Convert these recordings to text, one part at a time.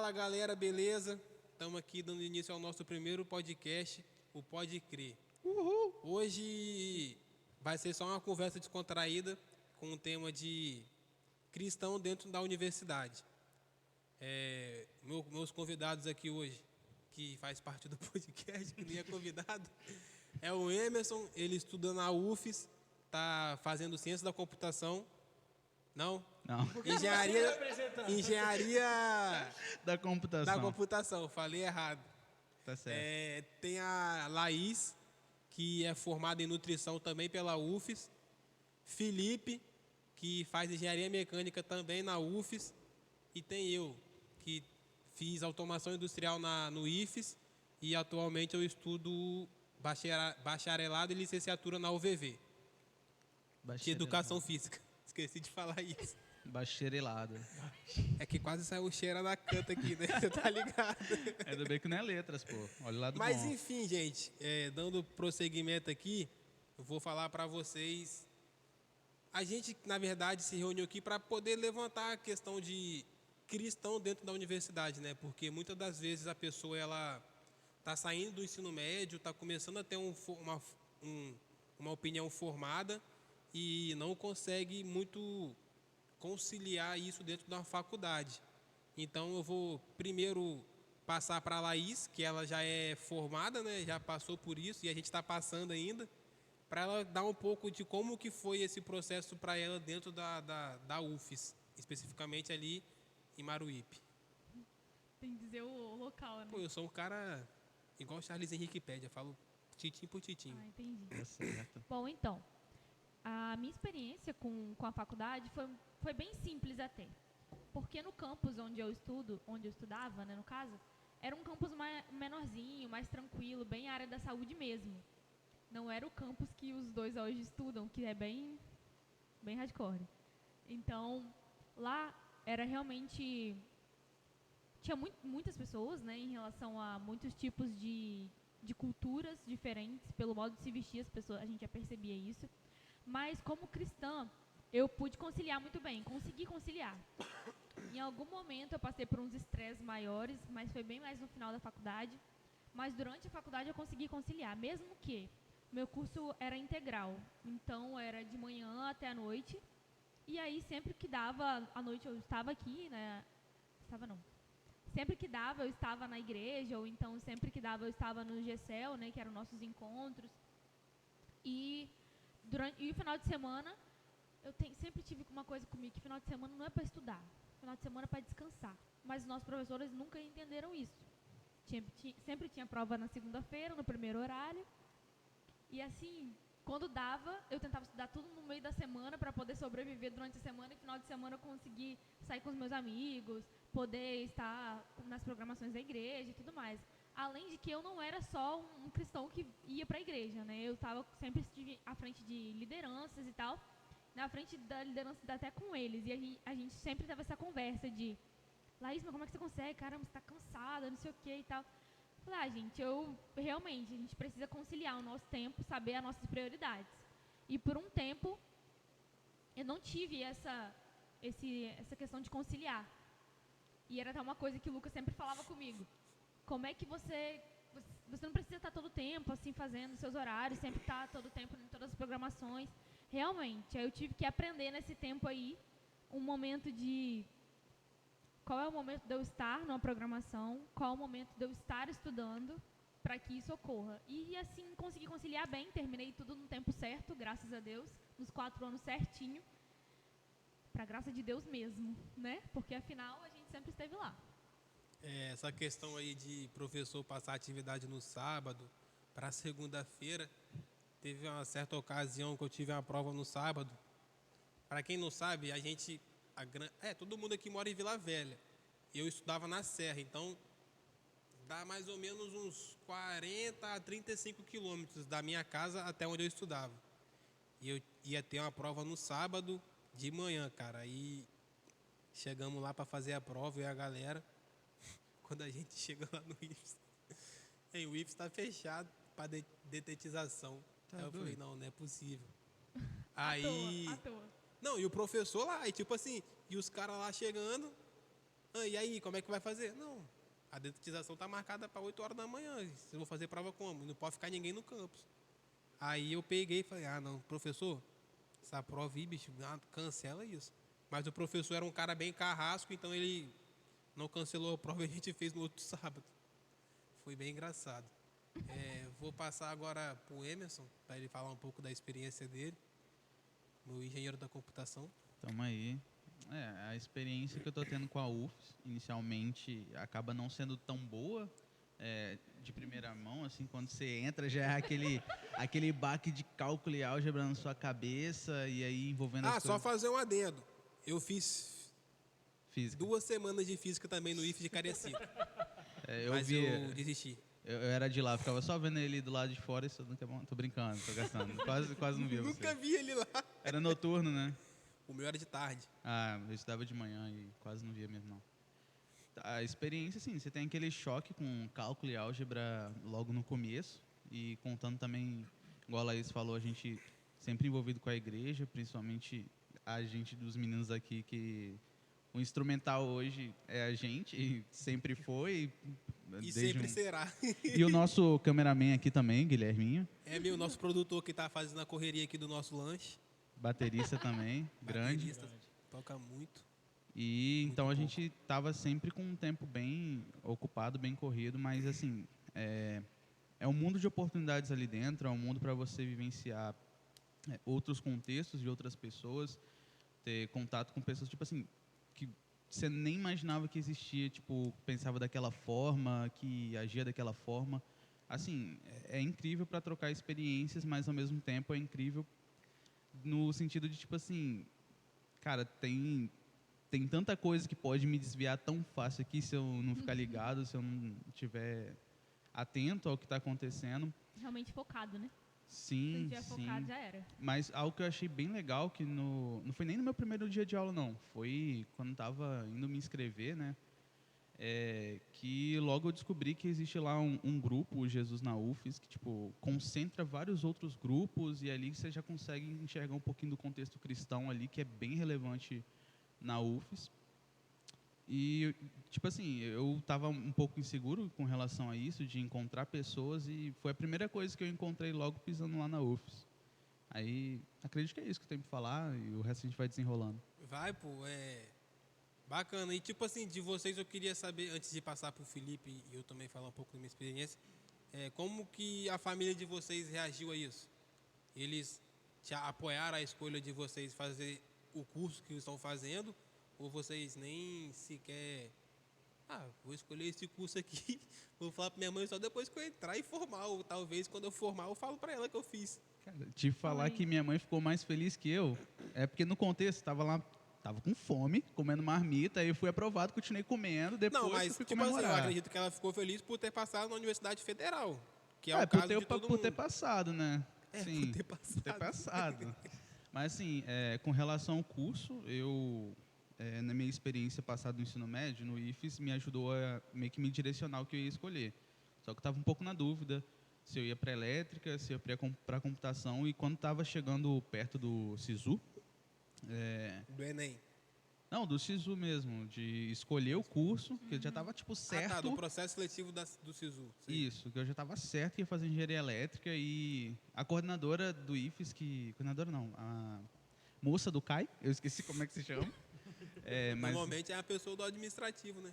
Fala galera, beleza? Estamos aqui dando início ao nosso primeiro podcast, o Pode Crer. Uhul! Hoje vai ser só uma conversa descontraída com o tema de cristão dentro da universidade. Meus convidados aqui hoje, que faz parte do podcast, que nem é convidado, é o Emerson, ele estuda na UFES, está fazendo ciência da computação. Não? Não. Engenharia Da computação. da computação, falei errado. Tá certo. Tem a Laís, que é formada em nutrição também pela UFES. Felipe, que faz engenharia mecânica também na UFES. E tem eu, que fiz automação industrial no IFES. E atualmente eu estudo bacharelado e licenciatura na UVV, de educação física. Esqueci de falar isso. Bacharelado. É que quase saiu o cheiro da canta aqui, né? Você tá ligado? Ainda bem que não é letras, pô. Olha lá do Mas bom. enfim, gente, dando prosseguimento aqui, eu vou falar para vocês. A gente, na verdade, se reuniu aqui para poder levantar a questão de cristão dentro da universidade, né? Porque muitas das vezes a pessoa ela tá saindo do ensino médio, tá começando a ter uma opinião formada e não consegue muito conciliar isso dentro da faculdade. Então eu vou primeiro passar para a Laís, que ela já é formada, né? Já passou por isso e a gente está passando ainda, para ela dar um pouco de como que foi esse processo para ela dentro da UFES, especificamente ali em Maruípe. Tem que dizer o local, né? Pô, eu sou um cara igual o Charles Henrique Pédia, falo titim por titim. Ah, entendi. Tá certo. Bom, então, a minha experiência com a faculdade foi bem simples até. Porque no campus onde eu estudava, né, no caso, era um campus menorzinho, mais tranquilo, bem área da saúde mesmo. Não era o campus que os dois hoje estudam, que é bem hardcore. Então, lá era realmente... Tinha muitas pessoas, né, em relação a muitos tipos de culturas diferentes, pelo modo de se vestir, a gente já percebia isso. Mas, como cristã, eu pude conciliar muito bem, consegui conciliar. Em algum momento eu passei por uns estresses maiores, mas foi bem mais no final da faculdade. Mas durante a faculdade eu consegui conciliar, mesmo que meu curso era integral. Então, era de manhã até a noite. E aí, sempre que dava, à noite eu estava aqui, né? Sempre que dava, eu estava na igreja, ou então sempre que dava, eu estava no GCEL, né, que eram nossos encontros. E o final de semana, sempre tive uma coisa comigo, que final de semana não é para estudar, final de semana é para descansar. Mas os nossos professores nunca entenderam isso. Sempre tinha prova na segunda-feira, no primeiro horário. E assim, quando dava, eu tentava estudar tudo no meio da semana para poder sobreviver durante a semana, e final de semana eu consegui sair com os meus amigos, poder estar nas programações da igreja e tudo mais. Além de que eu não era só um cristão que ia para a igreja, né? Eu sempre estive à frente de lideranças e tal, na frente da liderança até com eles. E a gente sempre teve essa conversa de: Laís, mas como é que você consegue? Caramba, você está cansada, não sei o que e tal. Falei, gente, a gente precisa conciliar o nosso tempo, saber as nossas prioridades. E por um tempo, eu não tive essa questão de conciliar. E era até uma coisa que o Lucas sempre falava comigo. Como é que você não precisa estar todo o tempo assim fazendo seus horários, sempre estar todo o tempo em todas as programações. Realmente, aí eu tive que aprender nesse tempo aí um momento de qual é o momento de eu estar numa programação, qual é o momento de eu estar estudando para que isso ocorra. E assim consegui conciliar bem, terminei tudo no tempo certo, graças a Deus, nos 4 anos certinho. Para graça de Deus mesmo, né? Porque afinal a gente sempre esteve lá. Essa questão aí de professor passar atividade no sábado para segunda-feira, teve uma certa ocasião que eu tive uma prova no sábado. Para quem não sabe, todo mundo aqui mora em Vila Velha. Eu estudava na Serra, então dá mais ou menos uns 40 a 35 quilômetros da minha casa até onde eu estudava. E eu ia ter uma prova no sábado de manhã, cara. Aí chegamos lá para fazer a prova, eu e a galera. Quando a gente chega lá no IFES, o IFES está fechado para detetização. Tá Aí eu falei, doido. não é possível. À toa. Não, e o professor lá, e tipo assim, e os caras lá chegando, Ah, e aí, como é que vai fazer? Não, a dedetização está marcada para 8 horas da manhã. Eu vou fazer prova como? Não pode ficar ninguém no campus. Aí eu peguei e falei, não, professor, essa prova aí, bicho, cancela isso. Mas o professor era um cara bem carrasco, então ele não cancelou a prova e a gente fez no outro sábado. Foi bem engraçado. Vou passar agora para o Emerson, para ele falar um pouco da experiência dele, no engenheiro da computação. Tamo aí. A experiência que eu tô tendo com a UFS, inicialmente, acaba não sendo tão boa, de primeira mão, assim, quando você entra já é aquele baque de cálculo e álgebra na sua cabeça, e aí envolvendo as Só coisas... fazer um adendo. Eu fiz Física. 2 semanas de física também no IF de Cariacica. Eu desisti. Eu era de lá, ficava só vendo ele do lado de fora, isso nunca é bom. Tô brincando, tô gastando. Quase não via você. Nunca vi ele lá. Era noturno, né? O meu era de tarde. Eu estudava de manhã e quase não via mesmo, não. A experiência, sim, você tem aquele choque com cálculo e álgebra logo no começo. E contando também, igual a Laís falou, a gente sempre envolvido com a igreja, principalmente a gente dos meninos aqui, que o instrumental hoje é a gente, e sempre foi. E sempre será. E o nosso cameraman aqui também, Guilherminho. O nosso produtor que tá fazendo a correria aqui do nosso lanche. Baterista também, grande. Toca muito. E muito então a pouco. gente estava sempre com um tempo bem ocupado, bem corrido, mas assim, é um mundo de oportunidades ali dentro, é um mundo para você vivenciar outros contextos de outras pessoas, ter contato com pessoas, tipo assim, que você nem imaginava que existia, tipo, pensava daquela forma, que agia daquela forma. Assim, é incrível para trocar experiências, mas ao mesmo tempo é incrível no sentido de, tipo assim, cara, tem tanta coisa que pode me desviar tão fácil aqui se eu não ficar ligado, se eu não estiver atento ao que está acontecendo. Realmente focado, né? Sim, Se estiver focado, já era. Mas algo que eu achei bem legal, que não foi nem no meu primeiro dia de aula, não. Foi quando estava indo me inscrever, né? Que logo eu descobri que existe lá um grupo, o Jesus na UFES, que tipo concentra vários outros grupos, e ali você já consegue enxergar um pouquinho do contexto cristão ali, que é bem relevante na UFES. E, tipo assim, eu estava um pouco inseguro com relação a isso, de encontrar pessoas, e foi a primeira coisa que eu encontrei logo pisando lá na UFES. Aí, acredito que é isso que eu tenho para falar, e o resto a gente vai desenrolando. Vai, pô, bacana. E, tipo assim, de vocês eu queria saber, antes de passar pro Felipe e eu também falar um pouco da minha experiência, como que a família de vocês reagiu a isso? Eles te apoiaram a escolha de vocês fazer o curso que estão fazendo, ou vocês nem sequer, vou escolher esse curso aqui, vou falar para minha mãe só depois que eu entrar e formar, ou talvez quando eu formar eu falo para ela que eu fiz. Cara, te falar que minha mãe ficou mais feliz que eu, é porque no contexto estava lá, tava com fome, comendo marmita, aí eu fui aprovado, continuei comendo, depois não, mas eu fui tipo assim, eu comemorar. acredito que ela ficou feliz por ter passado na Universidade Federal, que é o caso de todo mundo. Por ter passado, né? Sim, por ter passado. Mas assim, com relação ao curso, na minha experiência passada no ensino médio, no IFES, me ajudou a meio que me direcionar o que eu ia escolher. Só que eu estava um pouco na dúvida se eu ia para elétrica, se eu ia para computação, e quando estava chegando perto do SISU... do Enem. Não, do SISU mesmo, de escolher o curso, que eu já estava tipo certo... do processo seletivo do SISU. Sim. Isso, que eu já estava certo que ia fazer engenharia elétrica, e a coordenadora do IFES, coordenadora não, a moça do CAI, eu esqueci como é que se chama. Mas, normalmente é a pessoa do administrativo, né?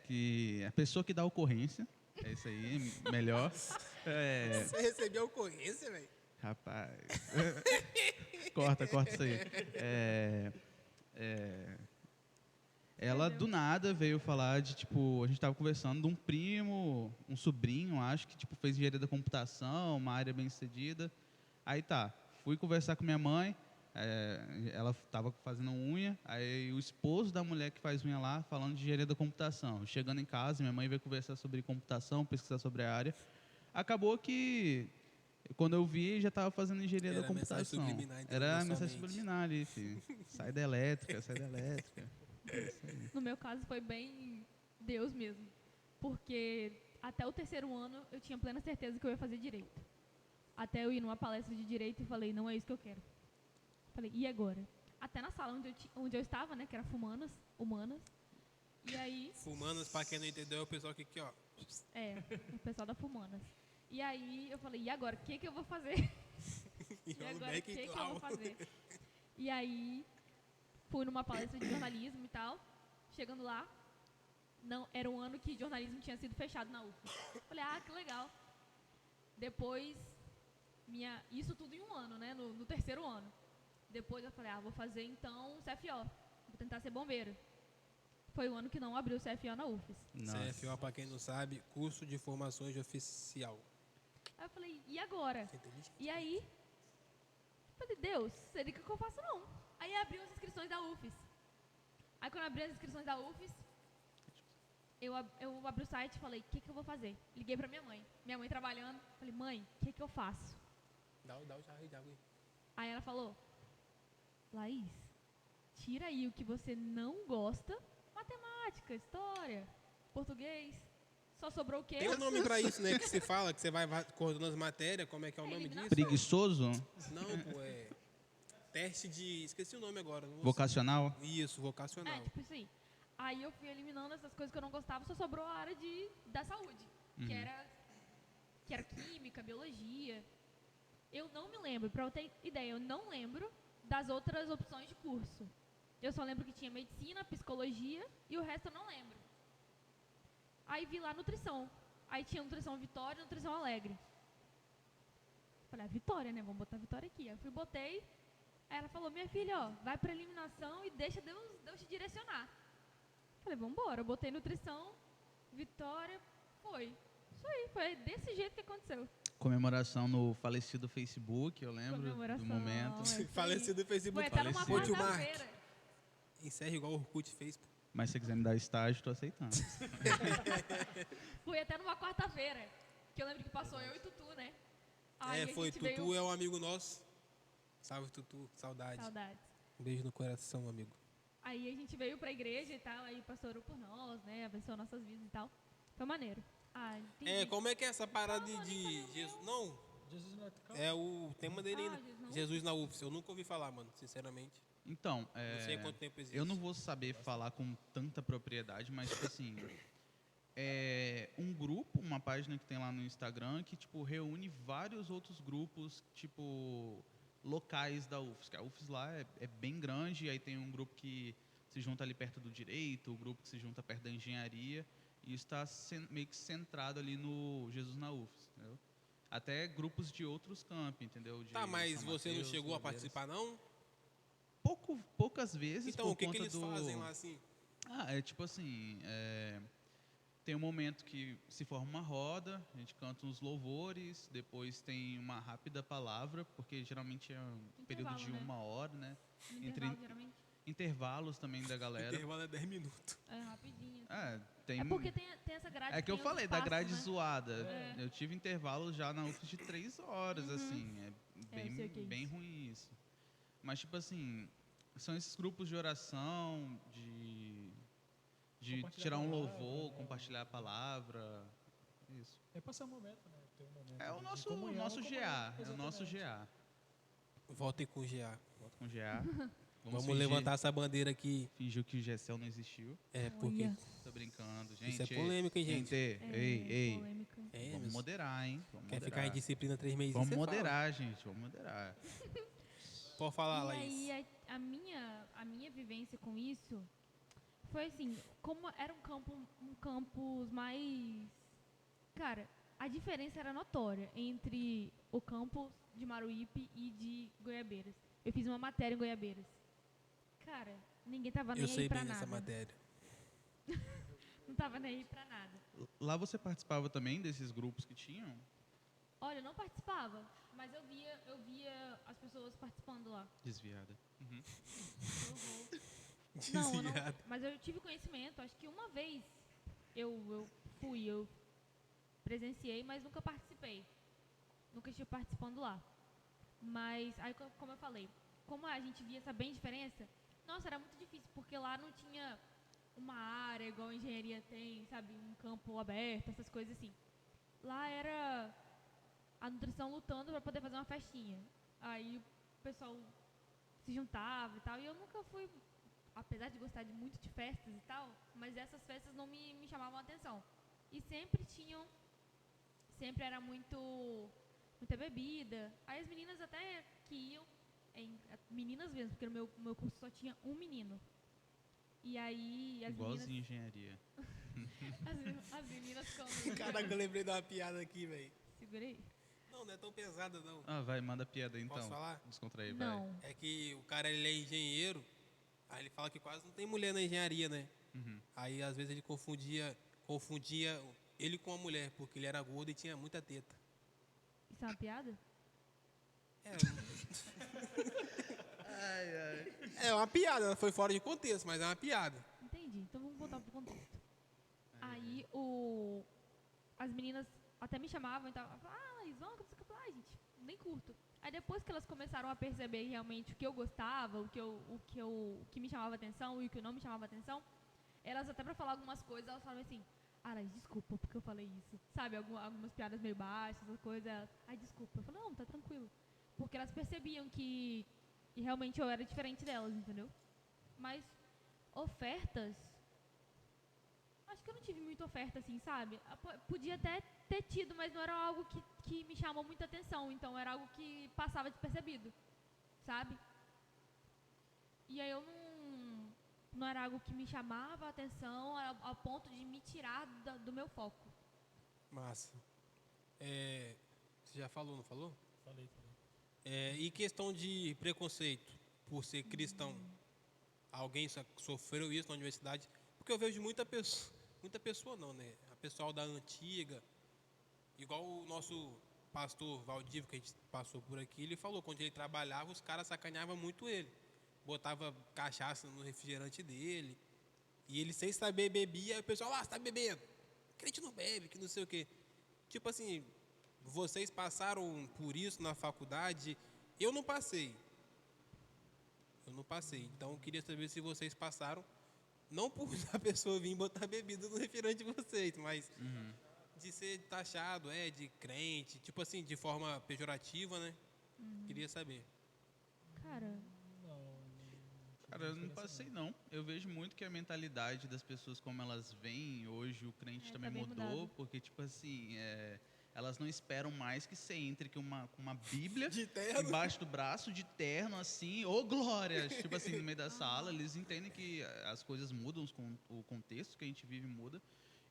Que a pessoa que dá ocorrência, é isso aí, melhor. Você recebeu a ocorrência, velho? Rapaz, corta isso aí. Ela do nada veio falar de, tipo, a gente estava conversando de um primo, um sobrinho, acho que tipo fez engenharia da computação, uma área bem sucedida. Aí fui conversar com minha mãe, ela estava fazendo unha, aí o esposo da mulher que faz unha lá, falando de engenharia da computação. Chegando em casa, minha mãe veio conversar sobre computação, pesquisar sobre a área. Acabou que, quando eu vi, já estava fazendo engenharia da computação. Era a mensagem subliminar ali, filho. Sai da elétrica, sai da elétrica. No meu caso foi bem Deus mesmo, porque até o 3º ano eu tinha plena certeza que eu ia fazer direito. Até eu ir numa palestra de direito e falei, não é isso que eu quero. Falei, e agora? Até na sala onde eu estava, né, que era humanas, E aí, Fumanas, pra quem não entendeu, é o pessoal aqui, ó. o pessoal da Fumanas. E aí eu falei, e agora, o que eu vou fazer? E Enrola o agora, o beck que e eu tal. vou fazer? E aí, fui numa palestra de jornalismo e tal. Chegando lá, não, era um ano que jornalismo tinha sido fechado na UFES. Falei, que legal. Depois, isso tudo em um ano, né? No terceiro ano. Depois eu falei, vou fazer então CFO. Vou tentar ser bombeiro. Foi o ano que não abriu o CFO na UFES. CFO, pra quem não sabe, curso de formações de oficial. Aí eu falei, e agora? Você entende? E aí, falei, Deus, seria que eu faço não. Aí abriu as inscrições da UFES. Aí quando abriu as inscrições da UFES, eu abri o site e falei, o que eu vou fazer? Liguei pra minha mãe. Minha mãe trabalhando. Falei, mãe, o que eu faço? Dá o jarro de água aí. Aí ela falou, Laís, tira aí o que você não gosta. Matemática, história, português. Só sobrou o quê? Tem um nome pra isso, né? Que se fala, que você vai coordenando as matérias. Como é que é o nome eliminação. disso? Preguiçoso? Não, pô, é... Teste de... Esqueci o nome agora. Não vou- Vocacional? Isso, vocacional. Tipo isso aí. Aí eu fui eliminando essas coisas que eu não gostava, só sobrou a área da saúde, que era química, biologia. Eu não me lembro, pra eu ter ideia, eu não lembro das outras opções de curso. Eu só lembro que tinha medicina, psicologia e o resto eu não lembro. Aí vi lá nutrição. Aí tinha nutrição Vitória e nutrição Alegre. Falei, Vitória, né? Vamos botar Vitória aqui. Aí eu botei. Aí ela falou, minha filha, vai pra eliminação e deixa Deus te direcionar. Falei, vambora. Eu botei nutrição, Vitória, foi. Isso aí, foi desse jeito que aconteceu. Comemoração no falecido Facebook, eu lembro Comemoração, do momento. isso aí. Falecido Facebook. Foi até numa Falecido. quarta-feira. Encerra igual o Orkut fez, pô. Mas se você quiser me dar estágio, tô aceitando. Foi até numa quarta-feira. Que eu lembro que passou eu e Tutu, né? Aí a Foi. gente Tutu veio... é um amigo nosso. Salve, Tutu. Saudade. Saudades. Um beijo no coração, amigo. Aí a gente veio pra igreja e tal, aí o pastor orou por nós, né? Abençoou nossas vidas e tal. Foi maneiro. Entendi. Como é que é essa parada Não, de nem falei o Jesus? meu. Não, Jesus não é teu é o tema dele ainda. Jesus não? Jesus na UFS. Eu nunca ouvi falar, mano, sinceramente. Então, Não sei há quanto tempo existe. eu não vou saber falar com tanta propriedade, mas, tipo assim, é um grupo, uma página que tem lá no Instagram que, tipo, reúne vários outros grupos, tipo, locais da UFS. Que a UFS lá é bem grande, e aí tem um grupo que se junta ali perto do direito, o grupo que se junta perto da engenharia, e isso está meio que centrado ali no Jesus na UFS, entendeu? Até grupos de outros campi, entendeu? De Tá, mas São você não Mateus, chegou a Oliveiras. participar, não? Poucas vezes, Então, por o que conta eles do... fazem lá, assim? É tipo assim, tem um momento que se forma uma roda, a gente canta uns louvores, depois tem uma rápida palavra, porque geralmente é um período de Intervalo, né? 1 hora, né? No Entre intervalo, geralmente, intervalos também da O galera. intervalo é 10 minutos. é rapidinho. Tem... É porque tem essa grade É que eu tem os falei, da espaços, grade né? zoada. É. Eu tive intervalos já na UFS de 3 horas, assim. eu sei o que é Bem isso. ruim isso. Mas, tipo assim, são esses grupos de oração, de Compartilhar tirar um a palavra, louvor, né? compartilhar a palavra. Isso. É passar um momento, né? Ter um momento É o de nosso comunhão, GA. É o nosso exatamente. GA. Voltem com o GA. Volta com GA. Vamos fingir- levantar essa bandeira aqui. Fingir que o GECEL não existiu. Porque... Olha. Tô brincando, gente. Isso é polêmica, hein, gente? Ei. Polêmica. Vamos mas moderar, hein? Vamos quer moderar. ficar em disciplina 3 meses? Vamos você moderar, gente. Vamos moderar. fala. Pode falar, E Laís. aí, a minha vivência com isso foi assim, como era um campus mais... Cara, a diferença era notória entre o campus de Maruípe e de Goiabeiras. Eu fiz uma matéria em Goiabeiras. Cara, ninguém tava nem Eu sei aí pra bem nada. dessa matéria. Não tava nem aí pra nada. Lá você participava também desses grupos que tinham? Olha, eu não participava, mas eu via as pessoas participando lá. Desviada. Não, eu não, Desviado. mas eu tive conhecimento, acho que uma vez eu presenciei, mas nunca participei. Nunca estive participando lá. Mas, aí como eu falei, como a gente via essa bem diferença, nossa, era muito difícil, porque lá não tinha uma área igual a engenharia tem, sabe, um campo aberto, essas coisas assim. Lá era a nutrição lutando para poder fazer uma festinha. Aí o pessoal se juntava e tal, e eu nunca fui apesar de gostar de muito de festas e tal, mas essas festas não me chamavam a atenção. E sempre era muita bebida. Aí as meninas até que iam, meninas mesmo, porque no meu curso só tinha um menino. E aí as Igualzinho engenharia. as meninas quando... Caraca, eu lembrei de uma piada aqui, velho. Segura aí. Não é tão pesada, não. Ah, vai, manda piada aí, então. Posso falar? Descontrair, vai. Não. É que o cara, ele é engenheiro, aí ele fala que quase não tem mulher na engenharia, né? Uhum. Aí, às vezes, ele confundia ele com a mulher, porque ele era gordo e tinha muita teta. Isso é uma piada? É, é uma piada, ela foi fora de contexto, mas é uma piada. Entendi. Então vamos voltar pro contexto. Aí as meninas até me chamavam e tal. Laís, vamos, que você falar, gente, nem curto. Aí depois que elas começaram a perceber realmente o que eu gostava, o que me chamava atenção e o que não me chamava atenção, elas até pra falar algumas coisas, elas falavam assim, Laís, desculpa porque eu falei isso. Sabe, algumas piadas meio baixas, essas coisas. Ai, desculpa. Eu falei, não, tá tranquilo. Porque elas percebiam que realmente eu era diferente delas, entendeu? Mas ofertas, acho que eu não tive muita oferta assim, sabe? Podia até ter tido, mas não era algo que me chamou muita atenção. Então era algo que passava despercebido, sabe? E aí eu não era algo que me chamava a atenção ao ponto de me tirar do meu foco. Massa. Você já falou, não falou? Falei. E questão de preconceito por ser cristão? Alguém sofreu isso na universidade? Porque eu vejo muita pessoa não, né? A pessoal da antiga, igual o nosso pastor Valdívio, que a gente passou por aqui, ele falou, quando ele trabalhava, os caras sacaneavam muito ele. Botava cachaça no refrigerante dele, e ele sem saber bebia, aí o pessoal, você tá bebendo. Crente não bebe, que não sei o quê. Tipo assim, vocês passaram por isso na faculdade? Eu não passei. Então, eu queria saber se vocês passaram, não por a pessoa vir botar bebida no refrigerante de vocês, mas de ser taxado, de crente, tipo assim, de forma pejorativa, né? Queria saber. Cara, eu não passei, não. Eu vejo muito que a mentalidade das pessoas, como elas veem hoje, o crente também tá bem mudou, mudado. porque, tipo assim, elas não esperam mais que você entre com uma Bíblia De terno. embaixo do braço, de terno, assim, ô glória! Tipo assim, no meio da sala, eles entendem que as coisas mudam, o contexto que a gente vive muda.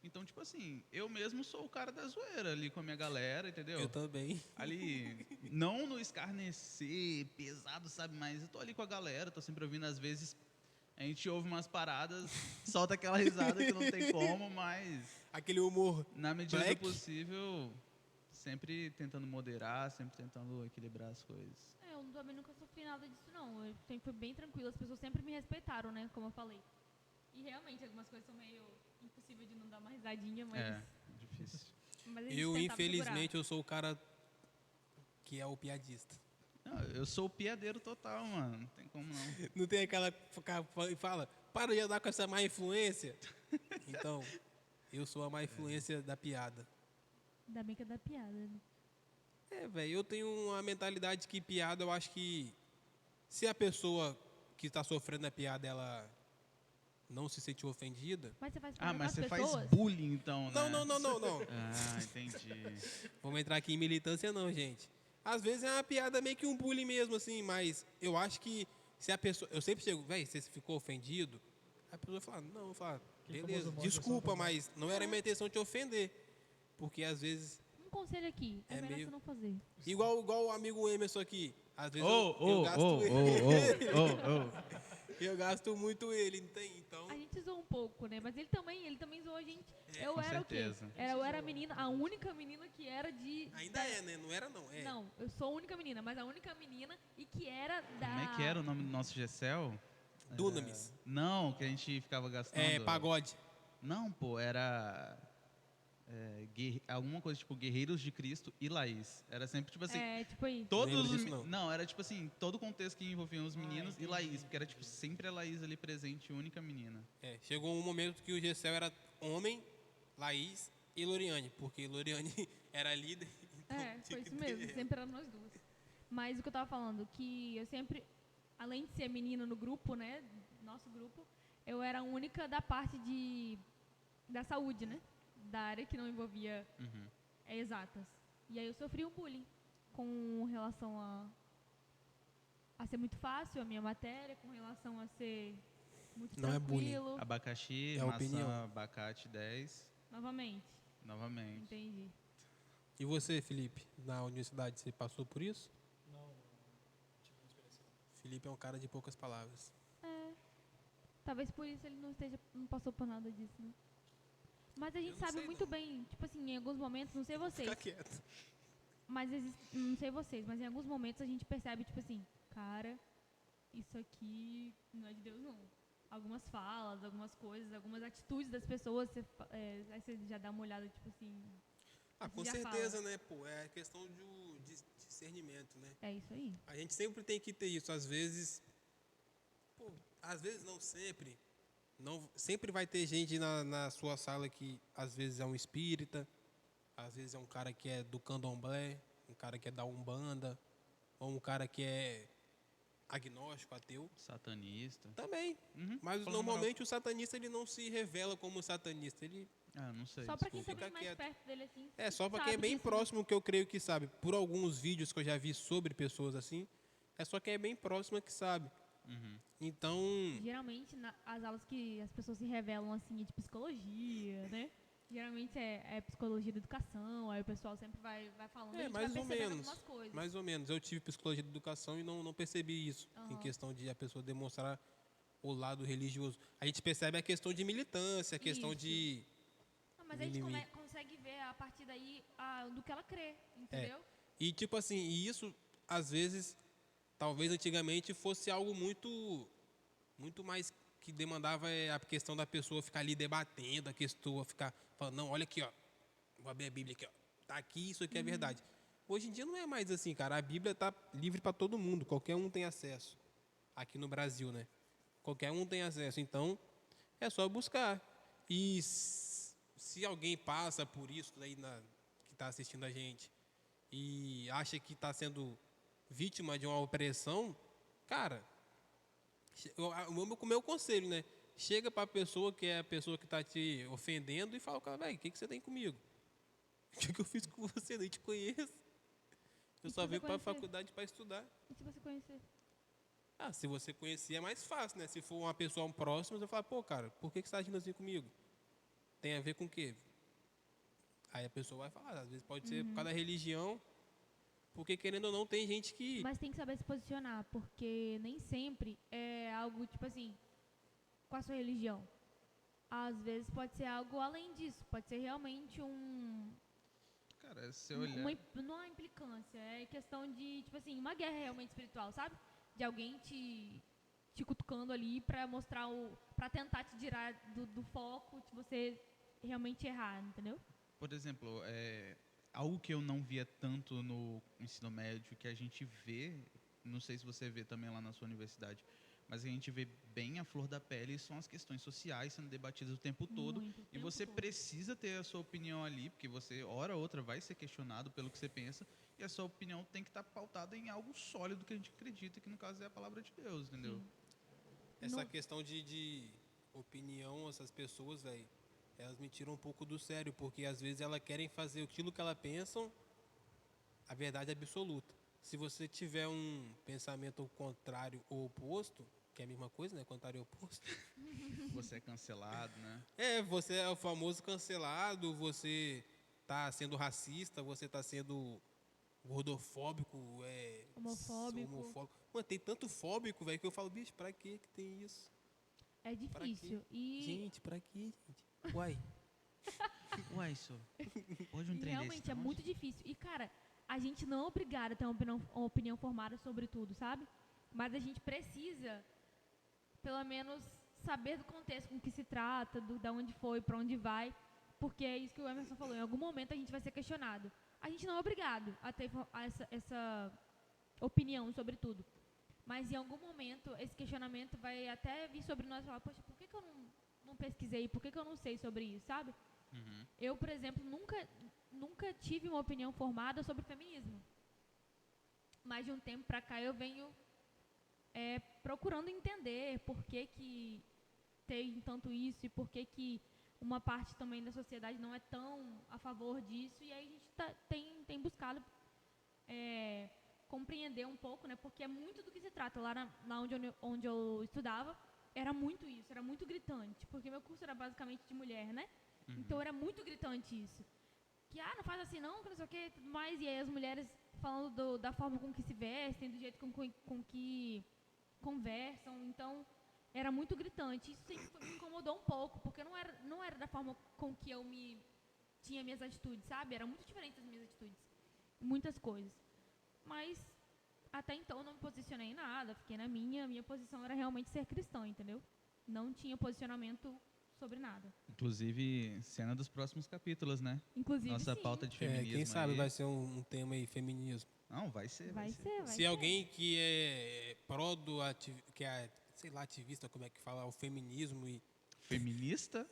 Então, tipo assim, eu mesmo sou o cara da zoeira ali com a minha galera, entendeu? Eu também. Ali, não no escarnecer, pesado, sabe? Mas eu tô ali com a galera, tô sempre ouvindo. Às vezes a gente ouve umas paradas, solta aquela risada que não tem como, mas Aquele humor. na medida Black. do possível, sempre tentando moderar, sempre tentando equilibrar as coisas. Eu também nunca sofri nada disso, não. Eu sempre fui bem tranquila, as pessoas sempre me respeitaram, né? Como eu falei. E realmente, algumas coisas são meio impossível de não dar uma risadinha, mas... Difícil. mas a gente Eu, tentava infelizmente, eu sou o cara que é o piadista. Não, eu sou o piadeiro total, mano. Não tem como não. Não tem aquela que fala, para de andar com essa má influência. Então, eu sou a má influência da piada. Ainda bem que é da piada, né? Velho, eu tenho uma mentalidade que piada, eu acho que se a pessoa que está sofrendo a piada, ela não se sentiu ofendida... Mas você faz Ah, piada mas com você as faz pessoas? bullying, então, né? Não. Ah, entendi. Vamos entrar aqui em militância não, gente. Às vezes é uma piada meio que um bullying mesmo, assim, mas eu acho que se a pessoa... Eu sempre chego, velho, você ficou ofendido? A pessoa fala, não, fala, Aquele beleza, famoso modo desculpa, de mas não era a minha intenção te ofender. Porque às vezes, Um conselho aqui, é melhor meio- você não fazer. igual o amigo Emerson aqui, às vezes Oh, eu gasto oh, ele. oh. Eu gasto muito ele, então... A gente zoou um pouco, né? Mas ele também zoou a gente. Eu com era certeza. o quê? Eu era a menina, a única menina que era de... Ainda é, né? Não era não, é. Não, eu sou a única menina, mas a única menina e que era da... Como é que era o nome do nosso Gessel? Dunamis. Não, que a gente ficava gastando. Pagode. Não, pô, era alguma coisa tipo Guerreiros de Cristo e Laís. Era sempre tipo assim, tipo aí. todos Lembro os disso, não. era tipo assim, todo o contexto que envolvia os meninos e Laís, porque era tipo sempre a Laís ali presente, única menina. Chegou um momento que o Gessel era homem, Laís e Loriane, porque Loriane era líder. Então Foi isso mesmo, sempre eram nós duas. Mas o que eu tava falando, que eu sempre... além de ser menina no grupo, né, nosso grupo, eu era a única da parte da saúde, né, da área que não envolvia exatas. E aí eu sofri um bullying com relação a ser muito fácil a minha matéria, com relação a ser muito Não é bullying. tranquilo. Abacaxi, É a maçã, opinião. abacate 10. Novamente, Novamente. entendi. E você, Felipe, na universidade, você passou por isso? Não tive uma experiência. Felipe é um cara de poucas palavras. Talvez por isso ele não passou por nada disso, né? Mas a gente não sabe sei, muito não. bem, tipo assim, em alguns momentos, não sei vocês, Fica quieto. mas não sei vocês, mas em alguns momentos a gente percebe, tipo assim, cara, isso aqui não é de Deus, não. Algumas falas, algumas coisas, algumas atitudes das pessoas, aí você já dá uma olhada, tipo assim, Ah, com já certeza, fala. né, pô? É questão de discernimento, né? É isso aí. A gente sempre tem que ter isso. Às vezes, pô, às vezes não sempre. Não, sempre vai ter gente na sua sala que às vezes é um espírita, às vezes é um cara que é do candomblé, um cara que é da Umbanda, ou um cara que é agnóstico, ateu. Satanista. Também. Mas Falando normalmente o satanista ele não se revela como satanista. Ele Ah, não sei. Só pra quem tá desculpa. bem Fica mais quieto. perto dele, assim, é só para sabe quem é bem disso, né? próximo que eu creio que sabe. Por alguns vídeos que eu já vi sobre pessoas assim, é só quem é bem próximo que sabe. Então, Geralmente, as aulas que as pessoas se revelam, assim, é de psicologia, né? Geralmente é psicologia da educação, aí o pessoal sempre vai falando, a gente vai mais ou percebendo menos. algumas coisas. Mais ou menos. Eu tive psicologia de educação e não percebi isso. Em Aham. questão de a pessoa demonstrar o lado religioso. A gente percebe a questão de militância, a questão Isso. de Não, mas a gente mimimi. consegue ver a partir daí do que ela crê, entendeu? E tipo assim, e isso às vezes, talvez antigamente fosse algo muito mais que demandava a questão da pessoa ficar ali debatendo, a questão ficar falando, não, olha aqui, ó, vou abrir a Bíblia aqui, ó, tá aqui, isso aqui é verdade. Hoje em dia não é mais assim, cara, a Bíblia tá livre para todo mundo, qualquer um tem acesso. Aqui no Brasil, né? Qualquer um tem acesso, então é só buscar. E se alguém passa por isso daí que está assistindo a gente e acha que está sendo vítima de uma opressão, cara, o meu conselho, né? Chega para a pessoa que é a pessoa que está te ofendendo e fala, cara, velho, o que você tem comigo? O que eu fiz com você? Nem te conheço. Eu E só se você venho para a conhecer? faculdade para estudar. E se você conhecer? Ah, se você conhecer é mais fácil, né? Se for uma pessoa próxima, você fala, pô, cara, por que você está agindo assim comigo? Tem a ver com o quê? Aí a pessoa vai falar, às vezes pode ser por causa da religião, porque querendo ou não, tem gente que. Mas tem que saber se posicionar, porque nem sempre é algo, tipo assim, com a sua religião. Às vezes pode ser algo além disso, pode ser realmente Cara, se eu olhar... não é implicância, é questão de, tipo assim, uma guerra realmente espiritual, sabe? De alguém te cutucando ali pra mostrar pra tentar te tirar do foco de você realmente errar, entendeu? Por exemplo, algo que eu não via tanto no ensino médio, que a gente vê, não sei se você vê também lá na sua universidade, mas a gente vê bem a flor da pele, são as questões sociais sendo debatidas o tempo todo. Muito, o E tempo você todo. precisa ter a sua opinião ali, porque você, hora ou outra, vai ser questionado pelo que você pensa, e a sua opinião tem que estar pautada em algo sólido que a gente acredita, que no caso é a palavra de Deus, entendeu? Sim. Essa Não- questão de opinião, essas pessoas, velho, elas me tiram um pouco do sério, porque às vezes elas querem fazer aquilo que elas pensam, a verdade absoluta. Se você tiver um pensamento contrário ou oposto, que é a mesma coisa, né? Contrário e oposto. Você é cancelado, né? Você é o famoso cancelado, você tá sendo racista, você tá sendo gordofóbico, Homofóbico. homofóbico. Mano, tem tanto fóbico, velho, que eu falo, bicho, pra que tem isso? É Pra difícil. quê? E Gente, pra quê, gente? Uai. Uai, isso. Hoje um E trem realmente desse, é não? muito difícil. E, cara, a gente não é obrigado a ter uma opinião formada sobre tudo, sabe? Mas a gente precisa, pelo menos, saber do contexto com que se trata, da onde foi, para onde vai. Porque é isso que o Emerson falou. Em algum momento a gente vai ser questionado. A gente não é obrigado a ter essa opinião sobre tudo. Mas em algum momento esse questionamento vai até vir sobre nós e falar, poxa, por que eu não pesquisei? Por que eu não sei sobre isso, sabe? Eu, por exemplo, nunca tive uma opinião formada sobre feminismo. Mas de um tempo pra cá eu venho procurando entender por que tem tanto isso e por que uma parte também da sociedade não é tão a favor disso. E aí a gente tem buscado compreender um pouco, né? Porque é muito do que se trata. Lá onde eu estudava, era muito isso, era muito gritante. Porque meu curso era basicamente de mulher, né? Então era muito gritante isso. Que, não faz assim não, que não sei o que e tudo mais. E aí as mulheres falando da forma com que se vestem, do jeito com que conversam. Então, era muito gritante. Isso sempre me incomodou um pouco, porque não era da forma com que eu tinha minhas atitudes, sabe? Era muito diferente das minhas atitudes. Muitas coisas. Mas, até então, eu não me posicionei em nada. Fiquei na minha posição era realmente ser cristã, entendeu? Não tinha posicionamento sobre nada. Inclusive, cena dos próximos capítulos, né? Inclusive, Nossa sim. pauta de feminismo Quem sabe aí. vai ser um tema aí, feminismo. Não, vai ser. Vai ser. Se alguém que é pró do que é, sei lá, ativista, como é que fala, o feminismo e Feminista?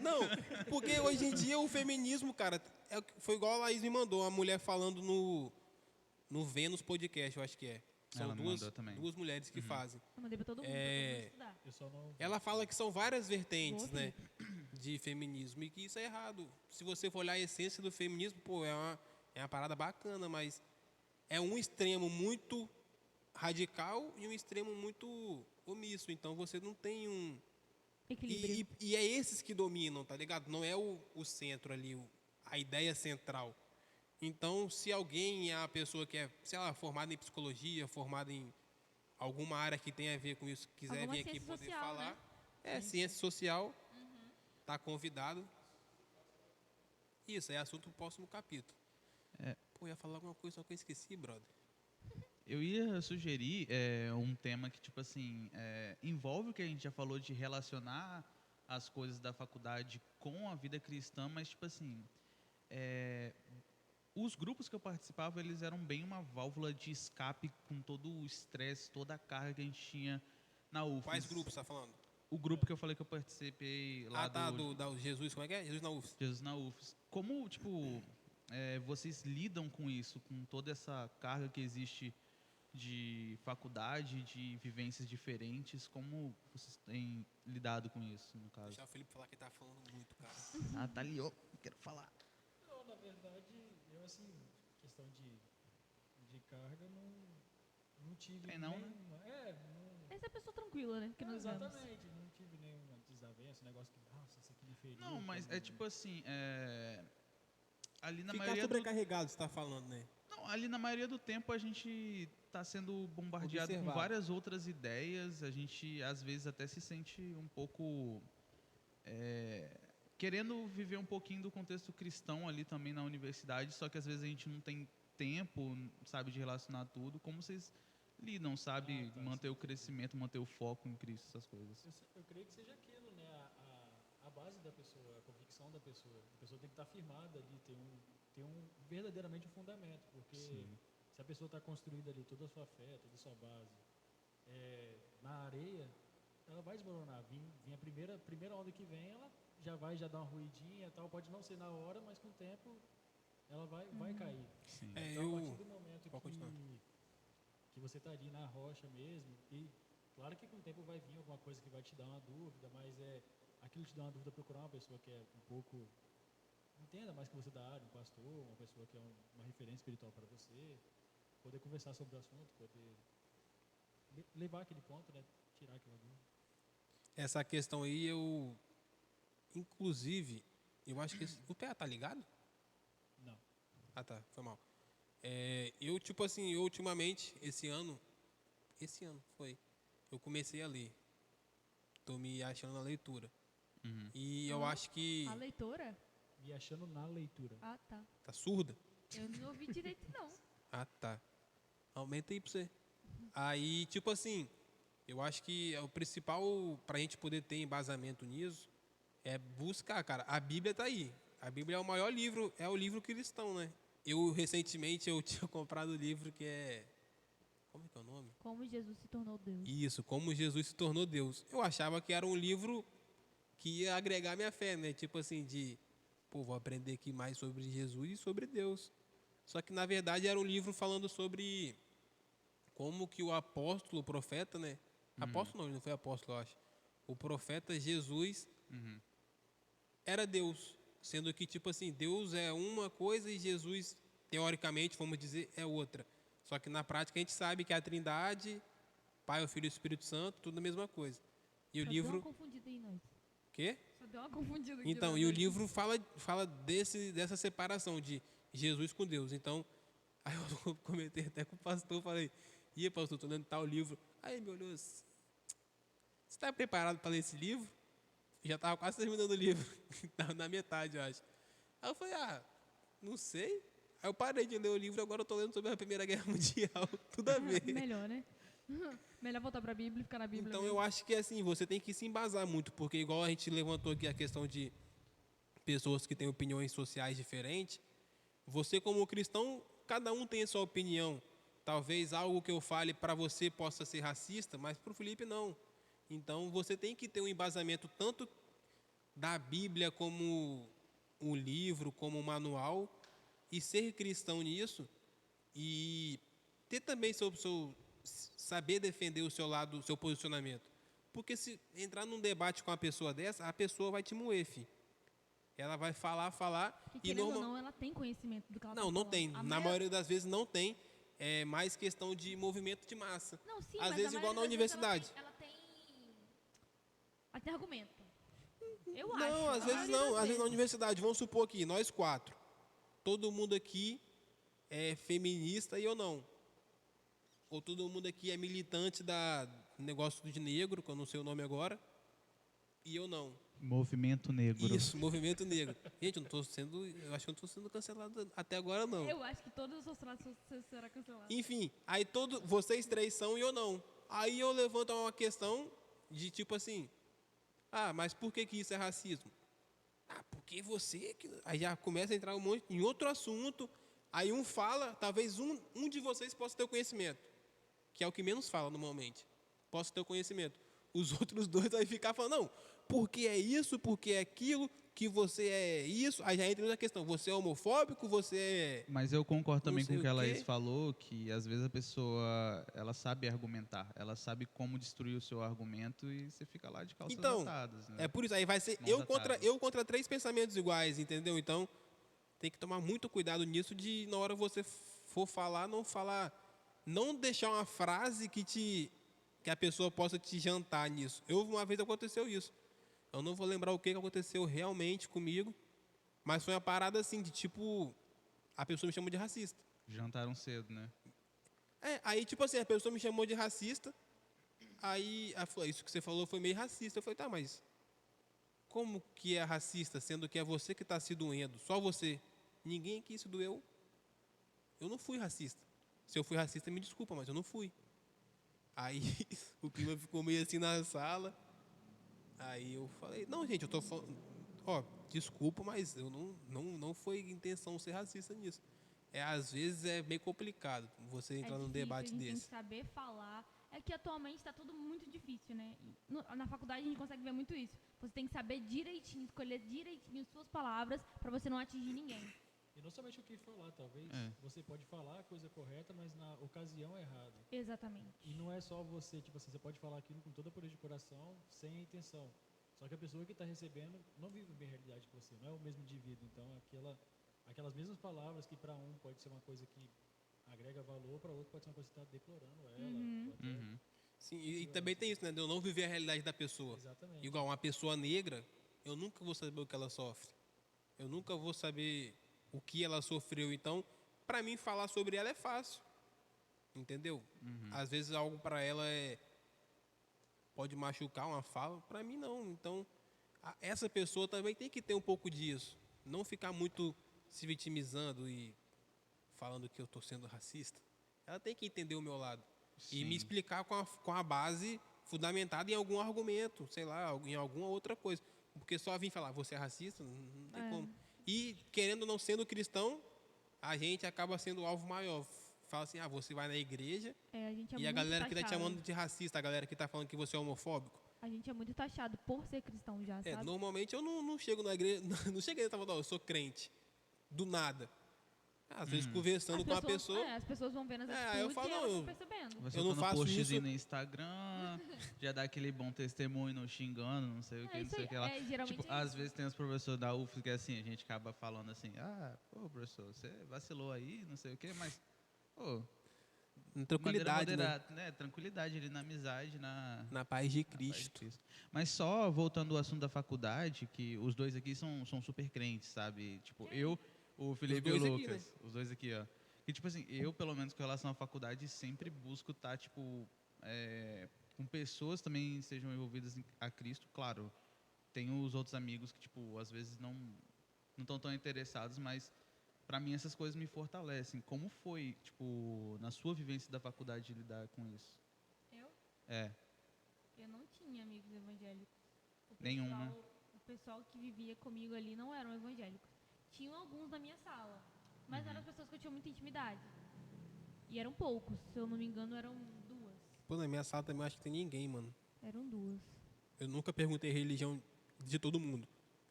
não, porque hoje em dia o feminismo, cara, foi igual a Laís me mandou, a mulher falando no Vênus Podcast, eu acho que é. São Ela me mandou também. duas mulheres que fazem. Eu mandei pra todo mundo, pra todo mundo estudar. Eu só não. Ela fala que são várias vertentes, Boa, né, de feminismo e que isso é errado. Se você for olhar a essência do feminismo, pô, é uma parada bacana, mas é um extremo muito radical e um extremo muito omisso. Então você não tem um... Equilíbrio. E é esses que dominam, tá ligado? Não é o centro ali, a ideia central. Então, se alguém é a pessoa que é, sei lá, formada em psicologia, formada em alguma área que tenha a ver com isso, quiser Alguma vir aqui ciência poder social, falar, né? ciência social, tá convidado. Isso, é assunto do próximo capítulo. Pô, eu ia falar alguma coisa, só que eu esqueci, brother. Eu ia sugerir um tema que, tipo assim, envolve o que a gente já falou de relacionar as coisas da faculdade com a vida cristã, mas, tipo assim, os grupos que eu participava, eles eram bem uma válvula de escape com todo o estresse, toda a carga que a gente tinha na UFES. Quais grupos você tá falando? O grupo que eu falei que eu participei lá do Jesus, como é que é? Jesus na UFS. Jesus na UFES. Como, tipo, vocês lidam com isso, com toda essa carga que existe de faculdade, de vivências diferentes? Como vocês têm lidado com isso, no caso? Deixa o Felipe falar que ele tá falando muito, cara. Ah, tá ali, ó. Quero falar. Não, na verdade, eu assim, questão de carga, não tive Tem não, né? nenhuma. Não, Essa é a pessoa tranquila, né? Que nós vemos. exatamente, não tive nenhuma desavença, negócio que, nossa, isso aqui me feriu. Não, mas é tipo assim, ali na Ficar maioria sobrecarregado, você tá falando, né? Não, ali na maioria do tempo a gente está sendo bombardeado com várias outras ideias. A gente às vezes até se sente um pouco querendo viver um pouquinho do contexto cristão ali também na universidade, só que às vezes a gente não tem tempo, sabe, de relacionar tudo. Como vocês lidam, sabe, manter o crescimento, manter o foco em Cristo, essas coisas? Eu creio que seja aquilo, né? A base da pessoa, a convicção da pessoa. A pessoa tem que estar firmada ali, ter verdadeiramente um fundamento, porque se a pessoa está construída ali toda a sua fé, toda a sua base na areia, ela vai desmoronar. Vem a primeira onda que vem, ela já dá uma ruidinha e tal, pode não ser na hora, mas com o tempo ela vai cair. Sim. Então, a partir do momento Pode continuar. que você está ali na rocha mesmo, e claro que com o tempo vai vir alguma coisa que vai te dar uma dúvida, mas aquilo te dá uma dúvida, procurar uma pessoa que é um pouco entenda mais que você da área, um pastor, uma pessoa que é uma referência espiritual para você, poder conversar sobre o assunto, poder levar aquele ponto, né, tirar aquela dúvida. Essa questão aí, inclusive, eu acho que o PA tá ligado? Não. Ah, tá, foi mal. Eu, tipo assim, ultimamente, esse ano foi, eu comecei a ler. Tô me achando na leitura. E eu acho que... A leitora? Me achando na leitura. Ah, tá. Tá surda? Eu não ouvi direito, não. Ah, tá. Aumenta aí pra você. Aí, tipo assim, eu acho que o principal pra gente poder ter embasamento nisso é buscar, cara. A Bíblia tá aí. A Bíblia é o maior livro, é o livro cristão, né? Recentemente, eu tinha comprado o livro que é... Como é que é o nome? Como Jesus se tornou Deus. Isso, Como Jesus se tornou Deus. Eu achava que era um livro que ia agregar minha fé, né? Tipo assim, vou aprender aqui mais sobre Jesus e sobre Deus. Só que, na verdade, era um livro falando sobre como que o apóstolo, o profeta, né? Apóstolo não, ele não foi apóstolo, eu acho. O profeta Jesus era Deus. Sendo que, tipo assim, Deus é uma coisa e Jesus, teoricamente, vamos dizer, é outra. Só que na prática a gente sabe que a Trindade, Pai, o Filho e o Espírito Santo, tudo a mesma coisa. E o Só livro... deu uma confundida aí, nós. Quê? Só deu uma confundida aqui. Então, nós e o dois. livro fala dessa separação de Jesus com Deus. Então, aí eu comentei até com o pastor, falei, pastor, estou lendo tal livro. Aí ele me olhou assim, você está preparado para ler esse livro? Eu já estava quase terminando o livro, estava na metade, eu acho. Aí eu falei, não sei. Aí eu parei de ler o livro e agora eu estou lendo sobre a Primeira Guerra Mundial, tudo a ver. Melhor, né? Melhor voltar para a Bíblia e ficar na Bíblia. Então mesmo. eu acho que assim, você tem que se embasar muito, porque igual a gente levantou aqui a questão de pessoas que têm opiniões sociais diferentes, você como cristão, cada um tem a sua opinião. Talvez algo que eu fale para você possa ser racista, mas para o Felipe não. Então você tem que ter um embasamento tanto da Bíblia como um livro, como um manual, e ser cristão nisso, e ter também saber defender o seu lado, o seu posicionamento. Porque se entrar num debate com uma pessoa dessa, a pessoa vai te moer, filho. Ela vai falar, Porque, e querendo ou não, ela tem conhecimento do que ela tá não falando. tem. Na maioria das vezes não tem. É mais questão de movimento de massa. Não, sim, Às mas vezes a igual na maioria das vezes universidade. Ela tem argumento. Eu acho. Não, às a vezes maioria não. das Às vezes na vezes. universidade, vamos supor aqui, nós 4. Todo mundo aqui é feminista e eu não. Ou todo mundo aqui é militante da negócio de negro, que eu não sei o nome agora, e eu não. Movimento negro. Isso, movimento negro. Gente, eu acho que eu não estou sendo cancelado até agora não. Eu acho que todos os seus traços serão cancelados. Enfim, aí vocês 3 são e eu não. Aí eu levanto uma questão de tipo assim, mas por que isso é racismo? Porque você... Aí já começa a entrar um monte em outro assunto, aí um fala, talvez um de vocês possa ter o conhecimento, que é o que menos fala normalmente, possa ter o conhecimento. Os outros 2 aí ficar falando, não, porque é isso, porque é aquilo, que você é isso, aí já entra na questão, você é homofóbico, você é... Mas eu concordo também Não com sei o que o a Laís quê. falou, que às vezes a pessoa, ela sabe argumentar, ela sabe como destruir o seu argumento e você fica lá de calças Então, atadas, né? é por isso, aí vai ser Mãos atadas. eu contra 3 pensamentos iguais, entendeu? Então, tem que tomar muito cuidado nisso de, na hora você for falar, não deixar uma frase que a pessoa possa te jantar nisso. Uma vez aconteceu isso. Eu não vou lembrar o que aconteceu realmente comigo, mas foi uma parada assim, de tipo, a pessoa me chamou de racista. Jantaram cedo, né? Aí tipo assim, a pessoa me chamou de racista, aí ela falou, isso que você falou foi meio racista. Eu falei, tá, mas como que é racista, sendo que é você que está se doendo, só você? Ninguém aqui se doeu. Eu não fui racista. Se eu fui racista, me desculpa, mas eu não fui. Aí o clima ficou meio assim na sala. Aí eu falei, não, gente, eu tô falando, desculpa, mas eu não foi intenção ser racista nisso. Às vezes é meio complicado você entrar num debate a gente tem desse. que saber falar. É que atualmente está tudo muito difícil, né? Na faculdade a gente consegue ver muito isso. Você tem que saber direitinho, escolher direitinho suas palavras para você não atingir ninguém. E não somente o que falar, talvez você pode falar a coisa correta, mas na ocasião errada. Exatamente. E não é só você, tipo assim, você pode falar aquilo com toda a pureza de coração, sem a intenção. Só que a pessoa que está recebendo não vive bem a realidade que você, não é o mesmo indivíduo. Então, aquelas mesmas palavras que para um pode ser uma coisa que agrega valor, para outro pode ser uma coisa que está deplorando ela. ou até- Sim, e também tem isso, né? De eu não viver a realidade da pessoa. Exatamente. Igual uma pessoa negra, eu nunca vou saber o que ela sofre. Eu nunca vou saber o que ela sofreu. Então, para mim, falar sobre ela é fácil. Entendeu? Às vezes algo para ela pode machucar uma fala, para mim não. Então, essa pessoa também tem que ter um pouco disso. Não ficar muito se vitimizando e falando que eu estou sendo racista. Ela tem que entender o meu lado. E me explicar com a base fundamentada em algum argumento, sei lá, em alguma outra coisa. Porque só vir falar, você é racista, não tem como. E, querendo ou não sendo cristão, a gente acaba sendo o alvo maior. Fala assim, você vai na igreja A gente é e a muito galera que está te taxado. chamando de racista, a galera que está falando que você é homofóbico. A gente é muito taxado por ser cristão já, sabe? Normalmente eu não chego na igreja, não cheguei e tava, eu sou crente, do nada. Às vezes conversando com a pessoa. As pessoas vão vendo as Aí eu atitudes falo, e elas não, vão percebendo. Você Eu não soltando faço postzinho isso. no Instagram, já dá aquele bom testemunho no xingando, não sei o que, não Isso sei o aí, que lá. geralmente Tipo, é às isso. vezes tem os professores da UF que assim, a gente acaba falando assim, pô, professor, você vacilou aí, não sei o que, mas, pô, Tranquilidade, maneira né? moderada, né? Tranquilidade ali na amizade, Na paz de na paz de Cristo. Cristo. Mas só voltando ao assunto da faculdade, que os dois aqui são super crentes, sabe? Tipo, o Felipe e o dois aqui, Lucas, os dois aqui, ó. E tipo assim, eu, pelo menos com relação à faculdade, sempre busco estar, tipo, com pessoas também sejam envolvidas a Cristo, claro. Tem os outros amigos que, tipo, às vezes não estão tão interessados, mas para mim essas coisas me fortalecem. Como foi, tipo, na sua vivência da faculdade lidar com isso? Eu? Eu não tinha amigos evangélicos. Nenhum, né? O pessoal que vivia comigo ali não eram evangélicos. Tinham alguns na minha sala, mas eram as pessoas que eu tinha muita intimidade. E eram poucos, se eu não me engano, eram 2. Pô, na minha sala também eu acho que tem ninguém, mano. Eram 2. Eu nunca perguntei religião de todo mundo.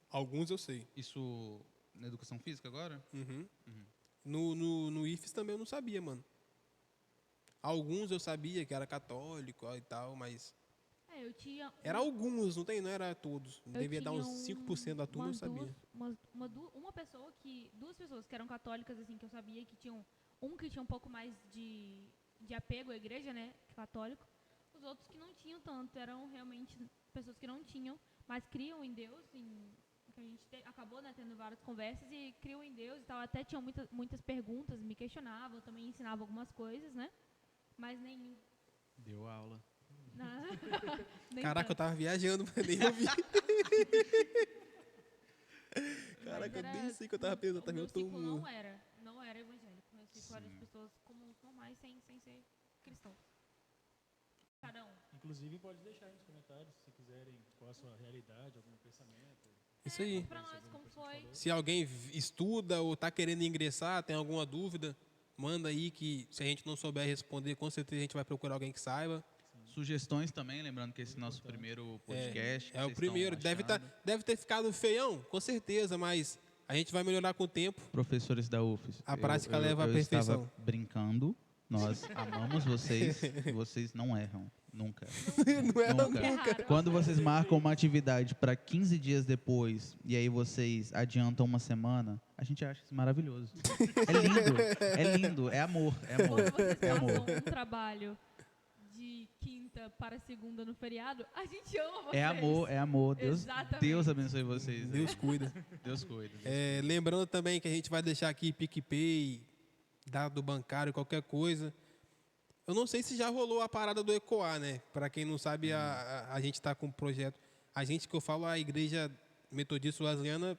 Alguns eu sei. Isso na educação física agora? Uhum. No IFES também eu não sabia, mano. Alguns eu sabia que era católico e tal, mas Eu tinha. era alguns, não era todos. Eu Devia dar tinha uns 5% da turma, eu sabia. Duas pessoas que eram católicas, assim, que eu sabia que tinham. Um que tinha um pouco mais de apego à igreja, né? Católico. Os outros que não tinham tanto. Eram realmente pessoas que não tinham, mas criam em Deus. Que a gente acabou, né, tendo várias conversas e criam em Deus e tal. Até tinham muitas perguntas, me questionavam, também ensinavam algumas coisas, né? Mas nenhum. Deu aula. Nem Caraca, eu tanto. tava viajando, nem ouvi. Caraca, eu Mas nem sei o que eu tava pensando, o também meu eu tô ciclo mudo. não era evangélico. Meu ciclo era de pessoas comuns, normais, sem ser cristãos. Cada um. Inclusive, pode deixar aí nos comentários, se quiserem, qual a sua realidade, algum pensamento. Isso aí. Pra nós, como foi? Se alguém estuda ou tá querendo ingressar, tem alguma dúvida, manda aí que se a gente não souber responder, com certeza a gente vai procurar alguém que saiba. Sugestões também, lembrando que esse é o nosso primeiro podcast. É o vocês primeiro. estão achando. Deve ter ficado feião, com certeza, mas a gente vai melhorar com o tempo. Professores da UFES. A prática leva à eu perfeição. estava brincando. Nós amamos vocês. Vocês não erram. Nunca. Não era Nunca. Erraram. Quando vocês marcam uma atividade para 15 dias depois e aí vocês adiantam uma semana, a gente acha isso maravilhoso. É lindo. É lindo. É amor. É amor. Quando vocês É amor. passam um trabalho de quinta para segunda no feriado, a gente ama vocês. É amor. É amor. Exatamente. Deus abençoe vocês. né? Deus cuida. Deus cuida. Lembrando também que a gente vai deixar aqui PicPay, dado bancário, qualquer coisa. Eu não sei se já rolou a parada do ECOA, né? Para quem não sabe, a gente está com um projeto. A gente que eu falo, a Igreja Metodista Wesleyana,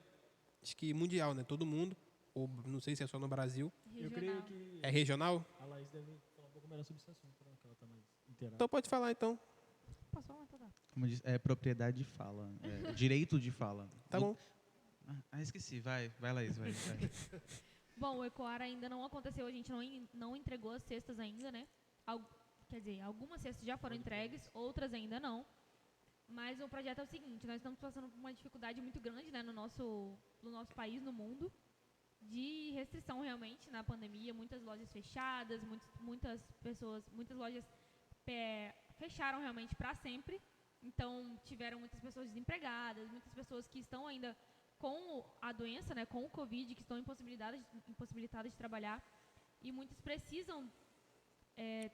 acho que mundial, né? Todo mundo. Ou não sei se é só no Brasil. Eu creio que É regional? a Laís deve falar um pouco melhor sobre esse assunto, né, que ela está mais inteirada. Então pode falar, então. Posso falar? Então tá. Como diz, é propriedade de fala. É direito de fala. Tá bom. Esqueci. Vai, Laís. Vai. Bom, o Ecoar ainda não aconteceu, a gente não entregou as cestas ainda, né? Quer dizer, algumas cestas já foram entregues, outras ainda não. Mas o projeto é o seguinte, nós estamos passando por uma dificuldade muito grande, né, no nosso país, no mundo, de restrição realmente na pandemia, muitas lojas fechadas, muitas lojas fecharam realmente para sempre. Então, tiveram muitas pessoas desempregadas, muitas pessoas que estão ainda com a doença, né, com o Covid, que estão impossibilitadas de trabalhar. E muitos precisam,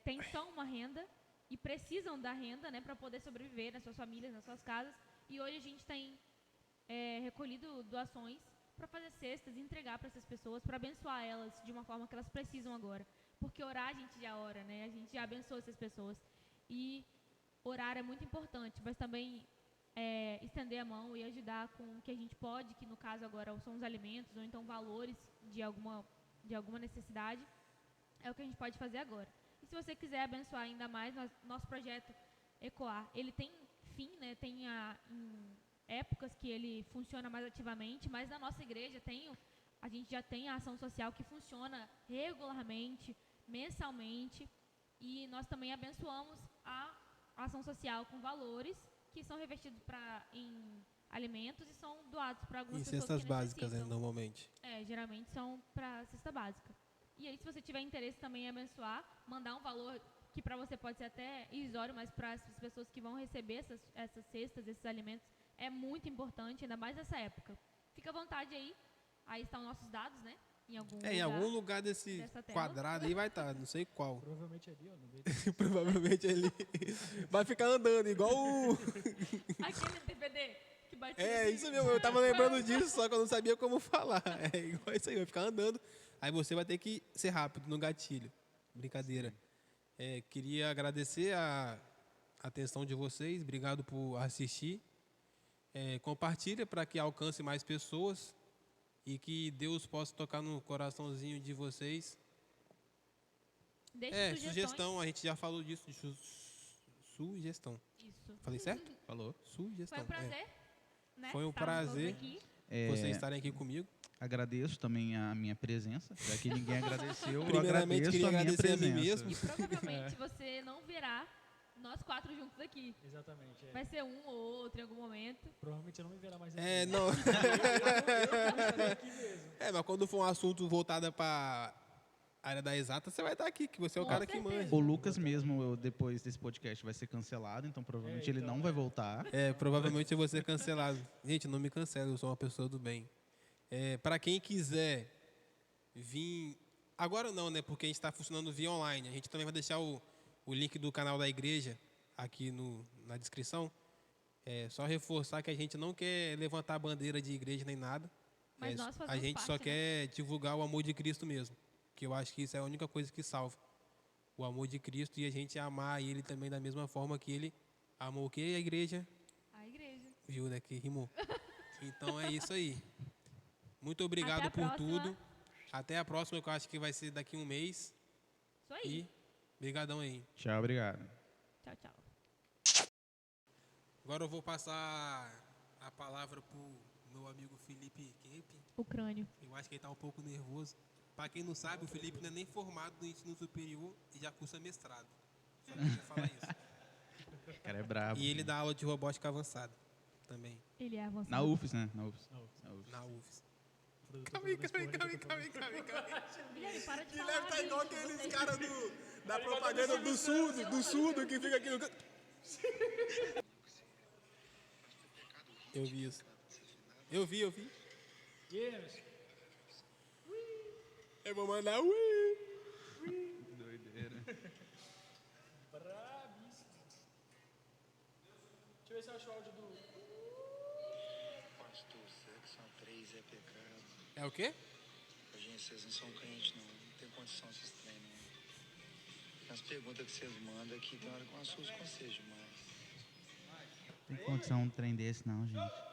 têm só uma renda e precisam da renda, né, para poder sobreviver nas suas famílias, nas suas casas. E hoje a gente tem recolhido doações para fazer cestas e entregar para essas pessoas, para abençoar elas de uma forma que elas precisam agora. Porque orar a gente já ora, né? A gente já abençoa essas pessoas. E orar é muito importante, mas também estender a mão e ajudar com o que a gente pode, que no caso agora são os alimentos ou então valores de alguma necessidade, é o que a gente pode fazer agora. E se você quiser abençoar ainda mais, nosso projeto Ecoar, ele tem fim, né? Tem em épocas que ele funciona mais ativamente, mas na nossa igreja a gente já tem a ação social que funciona regularmente, mensalmente, e nós também abençoamos a ação social com valores que são revestidos em alimentos e são doados para algumas Em pessoas cestas que básicas, né, necessitam. normalmente. Geralmente são para cesta básica. E aí, se você tiver interesse também em abençoar, mandar um valor que para você pode ser até irrisório, mas para as pessoas que vão receber essas cestas, esses alimentos, é muito importante, ainda mais nessa época. Fica à vontade aí estão nossos dados, né? Em algum lugar desse dessa tela. quadrado aí vai estar, não sei qual. Provavelmente ali, ó, no meio Provavelmente ali. Vai ficar andando, igual o... Aquele DVD que batia. É, assim. isso mesmo, eu tava lembrando disso, só que eu não sabia como falar. É igual isso aí, vai ficar andando. Aí você vai ter que ser rápido no gatilho. Brincadeira. Queria agradecer a atenção de vocês, obrigado por assistir. Compartilha para que alcance mais pessoas e que Deus possa tocar no coraçãozinho de vocês. Deixe Sugestão, a gente já falou disso, de sugestão. Isso. Falei certo? Falou. Sugestão. Foi um prazer, né? Foi um estarmos prazer. todos aqui. Vocês estarem aqui comigo. Agradeço também a minha presença, já que ninguém agradeceu. Eu Primeiramente, agradeço queria a minha agradecer a mim presença. mesmo. E provavelmente você não verá nós 4 juntos aqui. Exatamente. Vai ser um ou outro em algum momento. Provavelmente você não me verá mais Não. Eu estarei aqui mesmo. Mas quando for um assunto voltado para a área da exata, você vai estar aqui, que você é o Com cara que certeza. manja. O Lucas mesmo, depois desse podcast, vai ser cancelado, então provavelmente ele não vai voltar. Provavelmente eu vou ser cancelado. Gente, não me cancela, eu sou uma pessoa do bem. Para quem quiser vir... Agora não, né? Porque a gente está funcionando via online. A gente também vai deixar o link do canal da igreja aqui na descrição. Só reforçar que a gente não quer levantar bandeira de igreja nem nada. Mas nós A fazemos gente parte, só né? quer divulgar o amor de Cristo mesmo. Que eu acho que isso é a única coisa que salva. O amor de Cristo e a gente amar ele também da mesma forma que ele amou o quê? A igreja. A igreja. Viu, né? Que rimou. Então é isso aí. Muito obrigado Até a por próxima. tudo. Até a próxima, que eu acho que vai ser daqui um mês. Isso aí. E brigadão aí. Tchau, obrigado. Tchau, tchau. Agora eu vou passar a palavra pro meu amigo Felipe Kemp. O crânio. Eu acho que ele tá um pouco nervoso. Para quem não sabe, o Felipe não é nem formado no ensino superior e já cursa mestrado. Só queria falar isso. O cara é brabo. E ele dá aula de robótica avançada também, Ele é avançado. Na UFES, né? Na UFES. na UFS. Produtor Calma aí, do calma aí, Esporte, calma aí, que eu tô calma aí, calma aí, calma aí. Guilherme, para de Guilherme falar, tá igual bicho. aqueles Você- caras da propaganda do surdo que fica aqui no canto. Eu vi isso. Eu vi. Yes. Eu vou mandar ui. Doideira. Brabíssimo. Deixa eu ver se eu acho o áudio do... Pastor, sexo a 3 é pecado. É o quê? Gente, vocês não são crentes, não. Não tem condição de vocês trem, não. As perguntas que vocês mandam aqui, tem hora que eu assusto com vocês demais. Tem condição um trem desse, não, gente.